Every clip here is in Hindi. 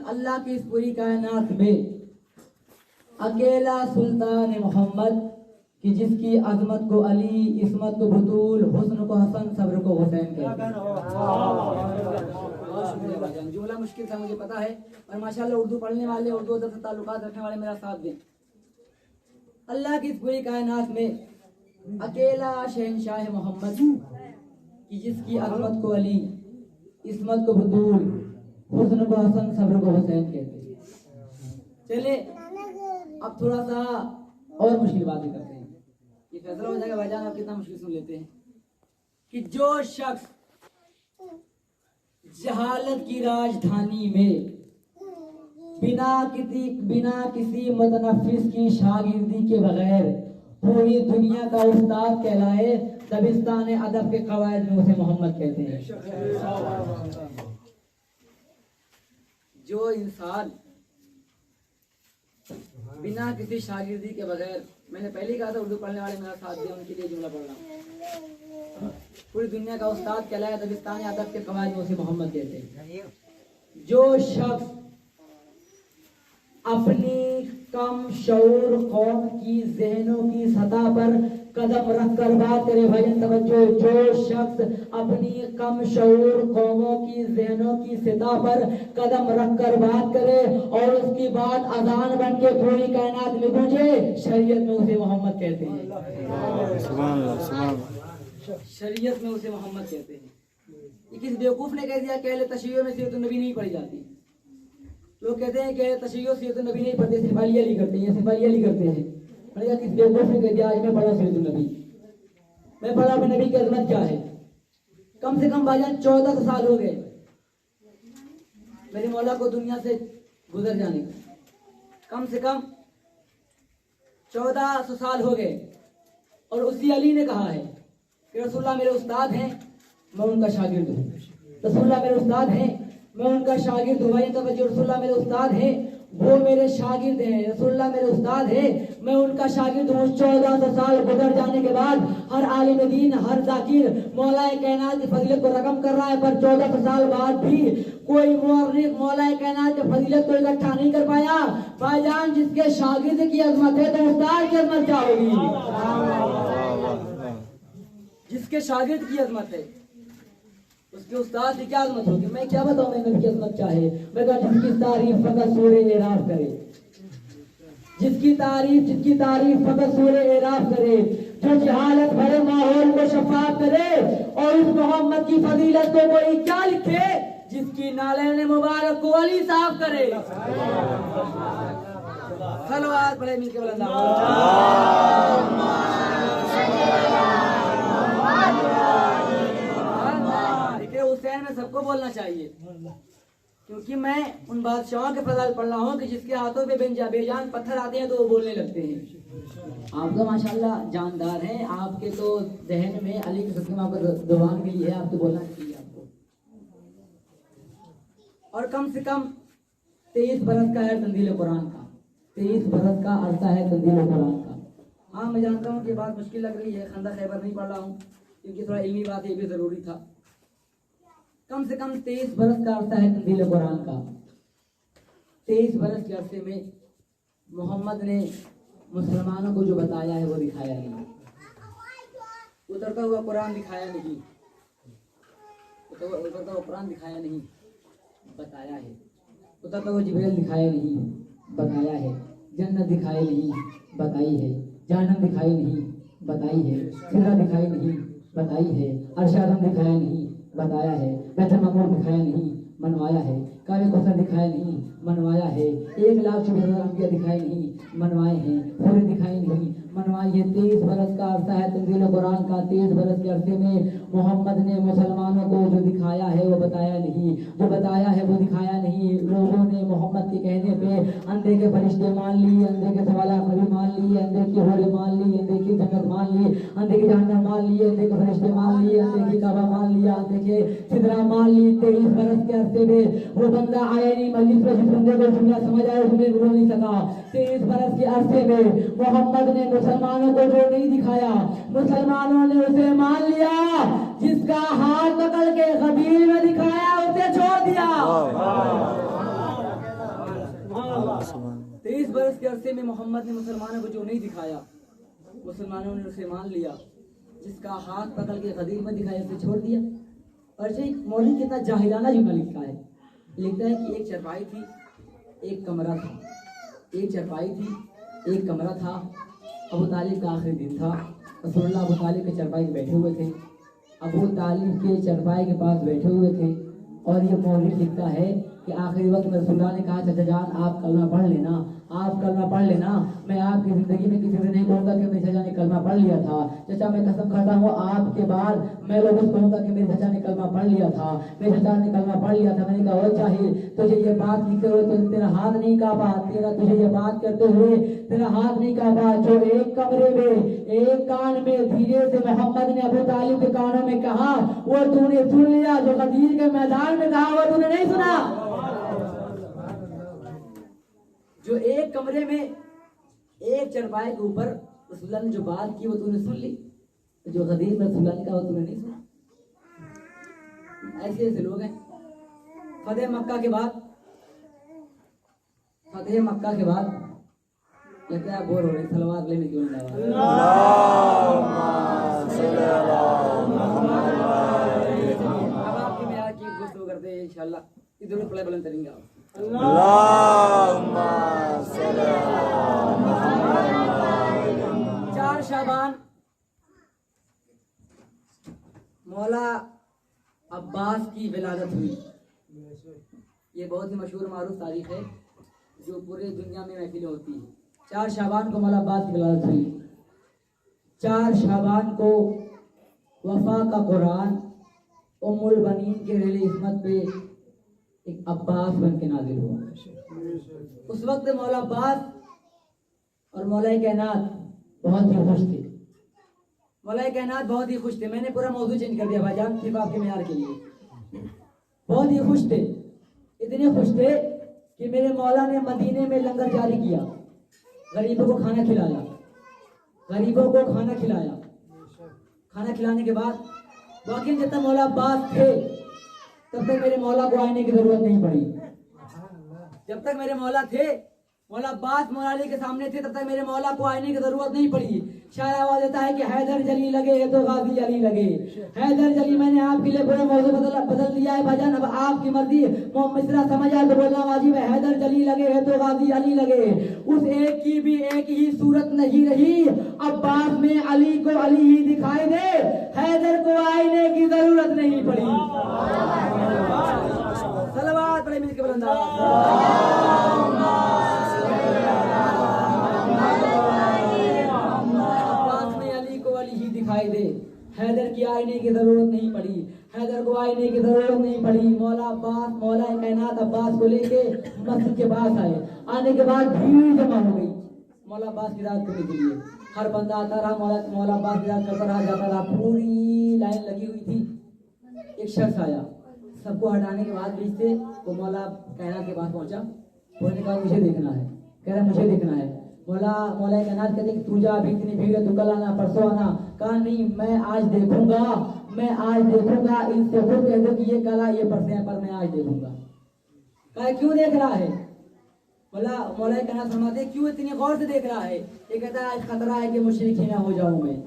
अल्लाह की इस पूरी कायनात में अकेला सुल्तान मोहम्मद कि जिसकी अजमत को अली, इस्मत को बतूल, हुस्न को हसन, सब्र को हुसैन कहते हैं। जुमला मुश्किल था मुझे पता है, और माशाल्लाह उर्दू पढ़ने वाले, उर्दू अदब से ताल्लुकात रखने वाले मेरा साथ दें। अल्लाह की इस पूरी कायनात में अकेला शहंशाह मोहम्मद कि जिसकी अजमत को अली, इस्मत को बतूल, हुस्न को हसन, सब्र को हुसैन कहते हैं। चले अब थोड़ा सा और मुश्किल बातें करते हैं, ये फैसला हो जाएगा भाईजान आप कितना मुश्किल सुन लेते हैं। कि जो शख्स जहालत की राजधानी में बिना किसी मुतनफिस की शागिर्दी के बगैर पूरी दुनिया का उस्ताद कहलाए, दबिस्तान अदब के कवायद में उसे मोहम्मद कहते हैं। जो इंसान बिना किसी शागिर्दी के बगैर, मैंने पहले ही कहा था उर्दू पढ़ने वाले मेरा साथ दिया, उनके लिए जुमला पढ़ रहा हूँ, पूरी दुनिया का उस्ताद कहलाया, दबिस्तान अदब के कवायद में उसे मोहम्मद कहते हैं। जो शख्स अपनी कम शऊर कौम की ज़हनों की सतह पर कदम रख कर बात करे, भाईजान तवज्जो, जो शख्स अपनी कम शऊर कौमों की ज़हनों की सतह पर कदम रख कर बात करे और उसकी बात अजान बन के पूरी कायनात में गूंजे, शरीयत में उसे मोहम्मद कहते हैं। शरीयत में उसे मोहम्मद कहते हैं। किसी बेवकूफ ने कह दिया कहले तशय्युअ में सीरत नबी नहीं पढ़ी जाती। लोग कहते हैं कि तशय्युअ सीरत नबी नहीं पढ़ते, सिर्फ अली अली करते हैं, सिर्फ अली अली करते हैं। किसी बेवकूफ ने कह दिया आज मैं पढ़ा सीरत नबी, मैं पढ़ा अपने नबी की अजमत क्या है। कम से कम भाईजान 14 साल हो गए मेरे मौला को दुनिया से गुजर जाने का, कम से कम 1400 साल हो गए, और उसी अली ने कहा है कि रसूलुल्लाह मेरे उस्ताद हैं, मैं उनका शागिर्द हूँ। रसूलुल्लाह मेरे उस्ताद हैं, मैं उनका शागिर्द हूँ। भाई तवज्जो, रसूलुल्लाह मेरे उस्ताद हैं, वो मेरे शागिर्द हैं। रसूलुल्लाह मेरे उस्ताद हैं, मैं उनका शागिर्द हूँ। 1400 साल गुजर जाने के बाद हर आलिम दीन, हर जाकिर मौलाए कायनात की फजीलत को रकम कर रहा है, पर 1400 साल बाद भी कोई मुअर्रिख मौलाए कायनात की फजीलत को इकट्ठा नहीं कर पाया। भाईजान जिसके शागिर्द की अजमत है तो उस्ताद की अजमत क्या होगी? जिसके शागिर्द की अजमत है उसके उस्ताद की क्या अजमत होगी? मैं क्या बताऊं मैं नबी की अजमत क्या है? मैं कहा जिसकी तारीफ फकत सूरे एराफ करे, जिसकी तारीफ फकत सूरे एराफ करे, जो जहालत भरे माहौल को शफाफ करे, और उस मोहम्मद की फजीलत को कोई क्या लिखे जिसकी नालैन मुबारक को अली साफ करे। सलवात पढ़े मिलके बुलंद हुसैन में सबको बोलना चाहिए, क्योंकि मैं उन बादशाहों के फजाइल पढ़ रहा हूँ कि जिसके हाथों पे बेजान पत्थर आते हैं तो वो बोलने लगते हैं। आप तो माशाल्लाह जानदार हैं, आपके तो जहन में अली की सदक़े आपको जुबान के लिए है, आप तो बोलना चाहिए आपको। और कम से कम 23 बरस का है तंजील कुरान का, 23 बरस का अरसा है तंजील कुरान का। हाँ मैं जानता हूँ कि बात मुश्किल लग रही है, खंदा खैबर नहीं पढ़ रहा हूँ क्योंकि थोड़ा इल्मी बात ये भी ज़रूरी था। कम से कम 23 बरस का अरसा है तंजील कुरान का। 23 बरस के अरसे में मोहम्मद ने मुसलमानों को जो बताया है वो दिखाया नहीं, उतरता हुआ कुरान दिखाया नहीं, उतरता हुआ कुरान दिखाया नहीं, बताया है। उतरता हुआ जिब्रील दिखाया नहीं, बताया है। जन्नत दिखाई नहीं, बताई है। जहन्नम दिखाई नहीं, बताई है। सिदरा दिखाई नहीं, बताई है। अर्श आज़म दिखाया नहीं, बताया है। बैतुल मामूर दिखाया नहीं, मनवाया है। काबे कौसर दिखाया नहीं, मनवाया है। 1,24,000 अंबिया दिखाए नहीं, मनवाए हैं। पूरे दिखाई नहीं, मनवाई है। 23 बरस का अरसा है तंजील कुरान का। 23 बरस के अरसे में मोहम्मद ने मुसलमानों को जो दिखाया है वो बताया नहीं, जो बताया है वो दिखाया नहीं। लोगों ने मोहम्मद के कहने पे अंधे के फरिश्ते मान लिए, अंधे के सवाला कभी मान लिए, अंधे की होरे मान ली, अंधे की जन्नत मान ली, अंधे की जहन्नम मान ली, अंधे के फरिश्ते मान लिए, अंधे की काबा मान लिया, अंधे के सिदरा मान ली। 23 बरस के अरसे में वो बंदा आया नहीं मस्जिद में, जिस बंदे को जुमला समझ आया उसमें बोल नहीं सका। 23 बरस के अरसे में मोहम्मद ने मुसलमानों को जो नहीं दिखाया, मुसलमानों ने उसे मान लिया। जिसका हाथ पकड़ के कबीर में दिखाया उसे छोड़ दिया। बरस के अरसे में मोहम्मद ने मुसलमानों को जो नहीं दिखाया, मुसलमानों ने उसे मान लिया। जिसका हाथ पकड़ के गदीर में दिखाया उसे छोड़ दिया। और जो मौलवी कितना जाहिलाना जुमला लिखता है, लिखता है कि एक चारपाई थी, एक कमरा था। एक चारपाई थी, एक कमरा था। अबू तालिब का आखिरी दिन था। रसूलुल्लाह अबू तालिब के चारपाई में बैठे हुए थे। अबू तालिब के चारपाई के पास बैठे हुए थे। और ये मौलवी लिखता है कि आखिरी वक्त में रसूलुल्लाह ने कहा, चाचा जान आप कलमा पढ़ लेना, आप कलमा पढ़ लेना। मैं आपकी ज़िंदगी में किसी से नहीं कहूँगा कि मेरे चाचा ने कलमा पढ़ लिया था। चाचा मैं कसम खाता हूँ आपके बाद मैं लोगों से कहूँगा कि मेरे चाचा ने कलमा पढ़ लिया था, मेरे चाचा ने कलमा पढ़ लिया था। मैंने कहा, ओ चाहिए तुझे ये बात लिखते हुए तो तेरा हाथ नहीं कांपा, तुझे ये बात करते हुए तेरा हाथ नहीं कांपा। जो एक कमरे में एक कान में धीरे से मोहम्मद ने अबू तालिब के कानों में कहा वो तूने सुन लिया, जो गदीर के मैदान में कहा वो तूने नहीं सुना। जो एक कमरे में एक चरपाई के ऊपर रसूलुल्लाह ने जो बात की वो तूने सुन ली, जो गदीर में रसूलुल्लाह ने कहा वो तूने नहीं सुना। ऐसे ऐसे लोग हैं। फतेह मक्का के बाद या क्या बोर हो रहे, सलवात लेने क्यों नहीं लगा? अब आपकी मेरा की गुफ्तगू करते हैं इंशाल्लाह। इधर प्ले बुलंद करेंगे आप। चार शाबान मौला अब्बास की विलादत हुई। ये बहुत ही मशहूर मारूफ तारीख है जो पूरे दुनिया में महफिलें होती है। 4 शाबान को मौला अब्बास की विलादत हुई। 4 शाबान को वफा का कुरान उम्मुल बनीन के रेले इस्मत पे एक अब्बास बन के नाजिल हुआ। उस वक्त मौला अब्बास और मौला कायनात बहुत ही खुश थे। मौला कायनात बहुत ही खुश थे। मैंने पूरा मौजू चेंज कर दिया भाईजान सिर्फ आपके मेयार के लिए। बहुत ही खुश थे, इतने खुश थे कि मेरे मौला ने मदीने में लंगर जारी किया, गरीबों को खाना खिलाया। गरीबों को खाना खिलाया। खाना खिलाने के बाद वाकई जब तक मौला अब्बास थे तब तक मेरे मौला को आने की जरूरत नहीं पड़ी। जब तक मेरे मौला थे, मौला अब्बास मौला अली के सामने थे, तब तक मेरे मौला को आने की जरूरत नहीं पड़ी। शायर आवाज देता है कि हैदर जली लगे है तो गाजी अली लगे। हैदर जली मैंने आपके लिए पूरा मौजू बदल दिया है भाईजान, अब आपकी मर्जी। मिसरा समझ आए तो बोलना वाजिब है। हैदर जली लगे है तो गाजी अली लगे। उस एक की भी एक ही सूरत नहीं रही, अब्बास में अली को अली ही दिखाई दे, हैदर को आईने की जरूरत नहीं पड़ी। सलवात पढ़े मिलके बुलंद दिखाई दे, हैदर की आईने की जरूरत नहीं पड़ी। हैदर को आईने की जरूरत नहीं पड़ी। मौला अब्बास मौला कायनात अब्बास को लेके मस्जिद के पास आए। आने के बाद भीड़ जमा हो गई मौला अब्बास की रात करने के लिए। हर बंदा आता रहा, मौला अब्बास की रात करता रहा, जाता रहा। पूरी लाइन लगी हुई थी। एक शख्स आया, सबको हटाने के बाद बीच से वो मौला कायनात के पास पहुंचा। उन्होंने कहा मुझे देखना है। कह रहा मुझे देखना है। मौला कायनात कहते कि तू जा, अभी इतनी भीड़ है, तू कल आना परसों आना। कहा नहीं, मैं आज देखूंगा, मैं आज देखूंगा। इनसे खुद कह दो कि ये कल ये परसों पर मैं आज देखूंगा। कहा क्यों देख रहा है? मौला कायनात फरमाते क्यों इतनी गौर से देख रहा है? ये कहता है आज खतरा है कि मुशरिक ही ना हो जाऊं मैं।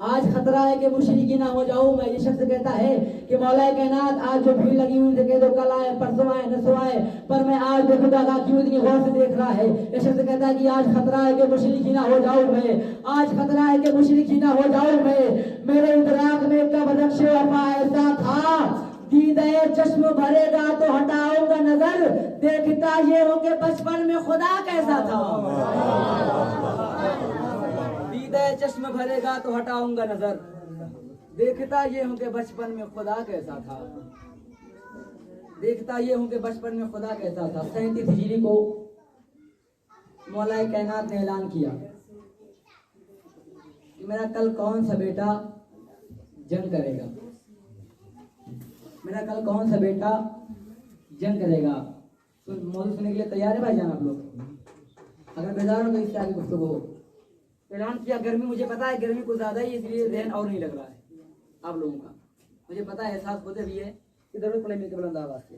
आज खतरा है कि मुशरिकी ना हो जाऊं मैं। ये शख्स कहता है कि मौला कायनात आज जो भीड़ लगी हुई कह दो कल आए परसों आए नसों आए, पर मैं आज देखूंगा। क्यों इतनी गौर से देख रहा है? ये शख्स कहता है कि आज खतरा है कि मुशरिकी ना हो जाऊं मैं। आज खतरा है कि मुशरिकी ना हो जाऊं मैं। मेरे इदराक में कब नक्श वफा ऐसा था, दीदे चश्म भरेगा तो हटाऊंगा नजर, देखता ये हो कि बचपन में खुदा कैसा था। चश्म भरेगा तो हटाऊंगा नजर, देखता ये हूं कि बचपन में खुदा कैसा था। देखता ये हूं कि बचपन में खुदा कैसा था। 37 हिजरी को मौला कायनात ने ऐलान किया कि मेरा कल कौन सा बेटा जंग करेगा। मेरा कल कौन सा बेटा जंग करेगा। तो मौजूद सुनने के लिए तैयार है भाईजान आप लोग? अगर बेजार हो तो इससे आगे गुफ्तगू हो। ऐलान किया। गर्मी मुझे पता है, गर्मी कुछ ज्यादा ही, इसलिए जहन और नहीं लग रहा है आप लोगों का। मुझे पता है, एहसास होते भी है कि जरूरत पड़े मिलकर बुलंद आवाज से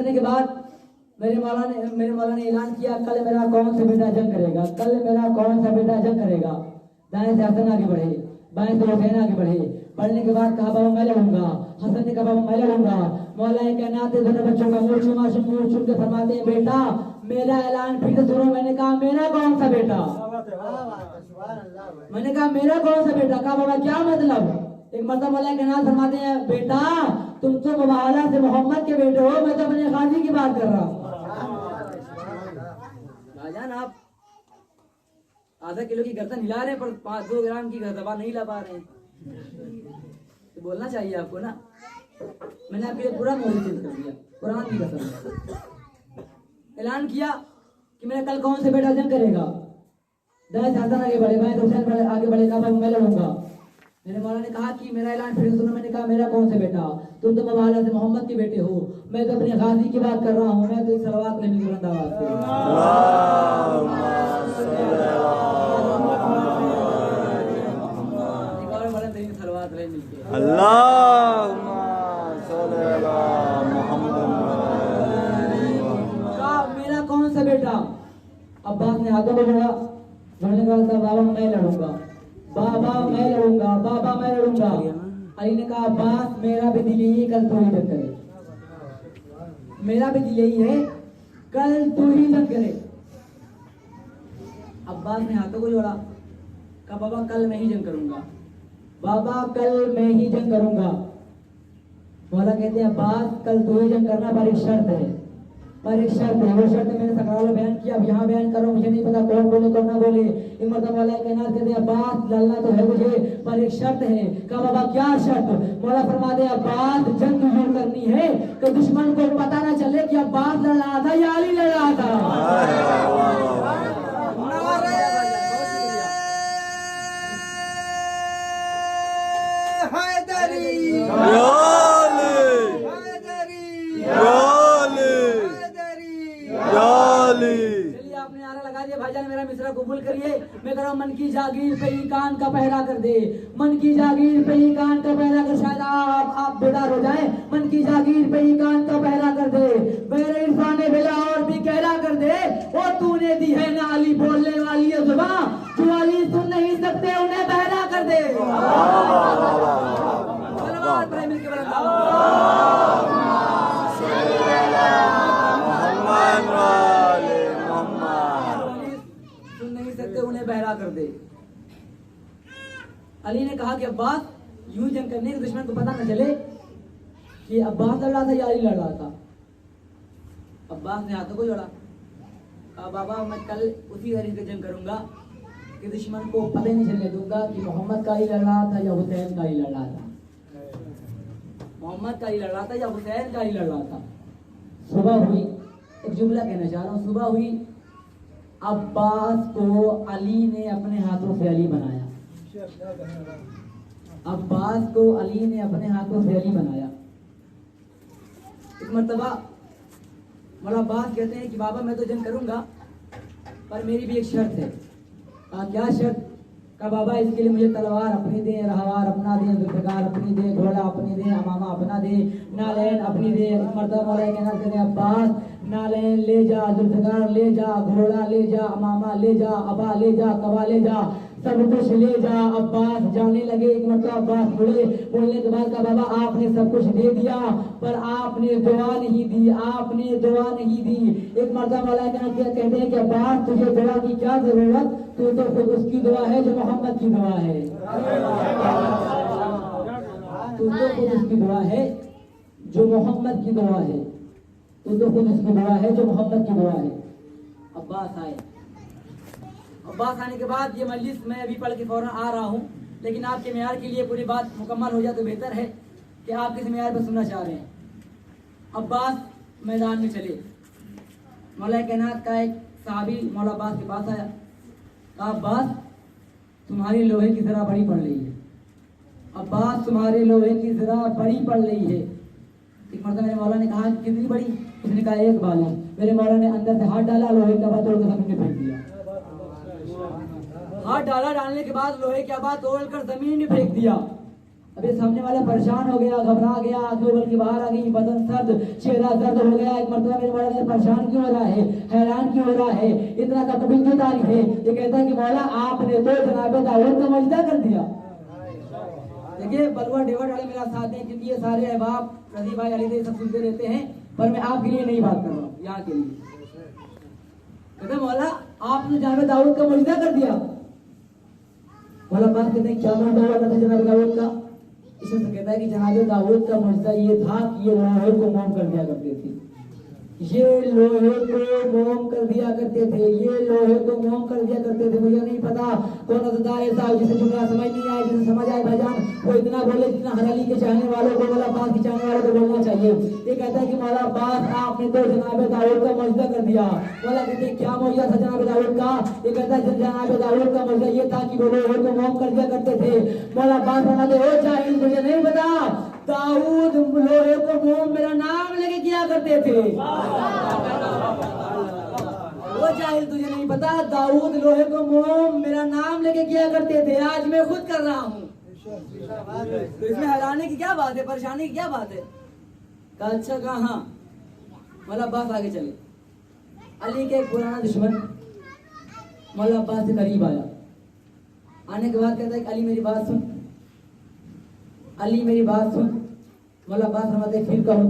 करने के बाद मेरे मौला ने ऐलान किया, कल मेरा कौन सा बेटा जंग करेगा, कल मेरा कौन सा बेटा जंग करेगा। दाएं से हसन आगे बढ़े, बाएं से हुसैन आगे बढ़े। बढ़ने के बाद कहा बाबा मैं लड़ूंगा। हसन ने कहा बाबा मैं लड़ूंगा। मौला कायनात दोनों बच्चों का मुंह चूम के फरमाते हैं, बेटा मेरा ऐलान फिर से सुनो। मैंने कहा मेरा कौन सा बेटा? मैंने कहा मेरा कौन सा बेटा? कहा बाबा क्या मतलब? एक मतलब मौला कायनात फरमाते हैं, बेटा तुम तो मुबाहला से मोहम्मद के बेटे हो, मैं तो अपने गाजी की बात कर रहा हूँ। भाईजान आप आधा किलो की गर्दन हिला रहे हैं पर 5-2 ग्राम की दबा नहीं ला पा रहे हैं, तो बोलना चाहिए आपको ना। मैंने आपके लिए पूरा मौजूद चेंज कर दिया, कुरान की कसम। ऐलान किया कि मेरा कल कौन से बेटा जंग करेगा। दाएं से हसन आगे बढ़े, बाएं से हुसैन आगे बढ़े। कहा मैं लड़ूंगा। मेरे मौला ने कहा कि मेरा ऐलान फिर सुनो। मैंने कहा मेरा कौन सा बेटा? तुम तो मुबाहला से मोहम्मद के बेटे हो, मैं तो अपने गाजी की बात कर रहा हूँ। मैं तो इस सलवात में बुलंद आवाज से मेरा कौन सा बेटा? अब्बास ने हाथों को जोड़ा, मैंने कहा बाबा मैं लड़ूंगा, बाबा मैं लड़ूंगा, बाबा मैं लड़ूंगा। अली ने कहा अब्बास मेरा भी दिल यही, कल तू ही जंग करे। मेरा भी दिल यही है, कल तू ही जंग करे। अब्बास ने हाथों को जोड़ा, कहा बाबा कल मैं ही जंग करूंगा, बाबा कल मैं ही जंग करूंगा। मौला कहते हैं अब्बास कल तू ही जंग करना, पर एक शर्त है, पर एक शर्त है। वो शर्त मैंने सकराल में बयान किया, अब यहाँ बयान करो, मुझे नहीं पता कौन बोले कौन ना बोले। एक मतलब मौला कायनात कहते हैं अब्बास लड़ना तो है मुझे, पर एक शर्त है। कहा बाबा क्या शर्त? मौला फरमाते हैं अब्बास जंग यूं करनी है कि दुश्मन को पता ना चले कि अब्बास लड़ रहा था या अली लड़ रहा था। चलिए आपने नारा लगा दिया, भाईजान मेरा मिसरा कबूल करिए। मैं कह रहा हूँ मन की जागीर पे ही कान का पहरा कर दे, मन की जागीर पे ही कान का पहरा कर, शायद आप बेदार हो जाए। मन की जागीर पे ही कान का पहरा कर दे, मेरे इरफान बेला और भी कहरा कर दे। वो तूने दी है ना अली बोलने वाली है जुबान, जो अली सुन नहीं सकते उन्हें बहरा कर दे। सुन नहीं सकते उन्हें बहरा कर दे। अली ने कहा कि अब्बास यूं जंग करने के दुश्मन को पता न चले कि अब्बास लड़ रहा था या अली लड़ रहा था। अब्बास ने हाथों को जोड़ा, कहा बाबा मैं कल उसी तरीके जंग करूंगा कि दुश्मन को पता ही नहीं चलने दूंगा कि मोहम्मद का ही लड़ रहा था या हुसैन का ही लड़ रहा था, मोहम्मद का ही लड़ रहा था या हुसैन का ही लड़ रहा था। सुबह हुई, एक जुमला कहना चाह रहा हूँ, सुबह हुई, अब्बास को अली ने अपने हाथों से अली बनाया। अब्बास को अली ने अपने हाथों से अली बनाया। एक मर्तबा मौला अब्बास कहते हैं कि बाबा मैं तो जंग करूंगा पर मेरी भी एक शर्त है। क्या शर्त? का बाबा इसके लिए मुझे तलवार अपनी दे, रहवार अपना दे, जुल्फकार अपनी दे, घोड़ा अपनी दे, अमामा अपना दे, नालैन अपनी दे। मर्तबा मौला कहना कहते हैं अब्बास नालैन ले जा, जुल्फकार ले जा, घोड़ा ले जा, अमामा ले जा, अबा ले जा, कबा ले जा, सब कुछ ले जा। अब्बास जाने लगे। एक मतलब अब्बास बोले, बोलने के बाद का बाबा आपने सब कुछ दे दिया पर आपने दुआ नहीं दी, आपने दुआ नहीं दी। एक मर्दा मौला कहते हैं कि अब्बास तुझे दुआ की क्या जरूरत, तू तो खुद उसकी दुआ है जो मोहम्मद की दुआ है। तू तो खुद उसकी दुआ है जो मोहम्मद की दुआ है, तू तो खुद उसकी दुआ है जो मोहम्मद की दुआ है। अब्बास आए। अब्बास आने के बाद ये मजलिस मैं अभी पढ़ के फौरन आ रहा हूँ, लेकिन आपके मेयार के लिए पूरी बात मुकम्मल हो जाए तो बेहतर है कि आप किस मेयार पर सुनना चाह रहे हैं। अब्बास मैदान में चले। मौला कायनात का एक साहबी मौला अब्बास के पास आया, कहा अब्बास तुम्हारी लोहे की जरा बड़ी पड़ रही है, अब्बास तुम्हारे लोहे की जरा बड़ी पड़ रही है। एक मर्तबा मेरे मौला ने कहा कितनी बड़ी? उसने कहा एक बाला। मेरे मौला ने अंदर से हाथ डाला, लोहे का बात तोड़ कर जमीन में फेंक दिया। हाथ डाला, डालने के बाद लोहे की आबाद तोड़कर जमीन में फेंक दिया। अभी सामने वाला परेशान हो गया, घबरा गया, आंखें उबल के बाहर आ गई, बदन सर्द, चेहरा दर्द हो गया। एक मर्तबा मेरे मौला परेशान क्यों हो रहा है, हैरान क्यों हो रहा है, इतना तकबीर क्यों तारीफ है? ये कहता है कि मौला आपने तो जनाब दाऊद का मजदा कर दिया। देखिए बलुआ डेवट वाले मेरा साथ हैं, क्योंकि ये सारे अहबाब रजी भाई अली सब सुनते रहते हैं, पर मैं आपके लिए नहीं बात कर रहा हूँ, यहाँ के लिए। कहते मौला आपने जनाब दाऊद का मजदा कर दिया। मौला बात कहते हैं क्या मजदा हुआ था जनाब दाऊद का? इसमें से कहता है कि जनाब दाऊद का मजदा ये था कि ये लोहे को मोम कर दिया करते थे, ये लोहे को मोम कर दिया करते थे, ये लोहे को मोम कर दिया करते थे। मुझे नहीं पता कौन अज़दार ऐसा हो जिसे जुमला समझ नहीं आए, जिसे समझ आए भाईजान वो इतना बोले जितना हर अली के चाहने वालों को, मौला अब्बास के चाहने वालों को बोलना चाहिए। ये कहता है कि मौला अब्बास आपने तो जनाब दाऊद का मजदा कर दिया। मौला कहते हैं क्या मौजा था जनाब दाऊद का? ये कहता है जनाब दाऊद का मजदा ये था कि वो लोहे को मोम कर दिया करते थे। मौला अब्बास फरमाते हो जाहिल मुझे नहीं पता, दाऊद लोहे को मोम मेरा नाम लेके किया करते थे। वो जाहिल तुझे नहीं पता, दाऊद लोहे को मोम मेरा नाम लेके किया करते थे, आज मैं खुद कर रहा हूँ। तो इसमें हैरानी की क्या बात है, परेशानी की क्या बात है? कहा अच्छा कहा हाँ। मौला अब्बास आगे चले। अली के एक पुराना दुश्मन मौला अब्बास से करीब आया। आने के बाद कहता है कि अली मेरी बात सुन, अली मेरी बात सुन। मौला अब्बास फरमाते फिर कहो।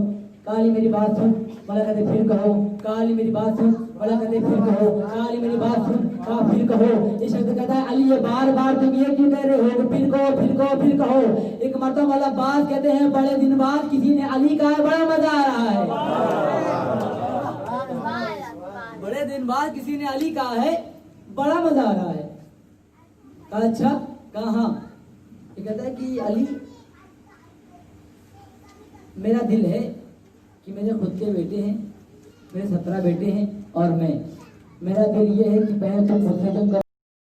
काली मेरी बात सुन। मौला कहते फिर कहो। काली मेरी बात सुन। मौला कहते फिर कहो। काली मेरी बात सुन। कहा फिर कहो। इस शख्स कहता है अली ये बार बार तुम ये क्यों कह रहे हो, फिर कहो फिर कहो फिर कहो। एक मर्तबा मौला अब्बास कहते हैं बड़े दिन बाद किसी ने अली कहा है, बड़ा मजा आ रहा है। बड़े दिन बाद किसी ने अली कहा है, बड़ा मजा आ रहा है। कहा अच्छा कहा। ये कहता है कि अली मेरा दिल है कि मेरे खुद के बेटे हैं, मेरे 17 बेटे हैं और मेरा दिल ये है कि पहले तो खुद से तुम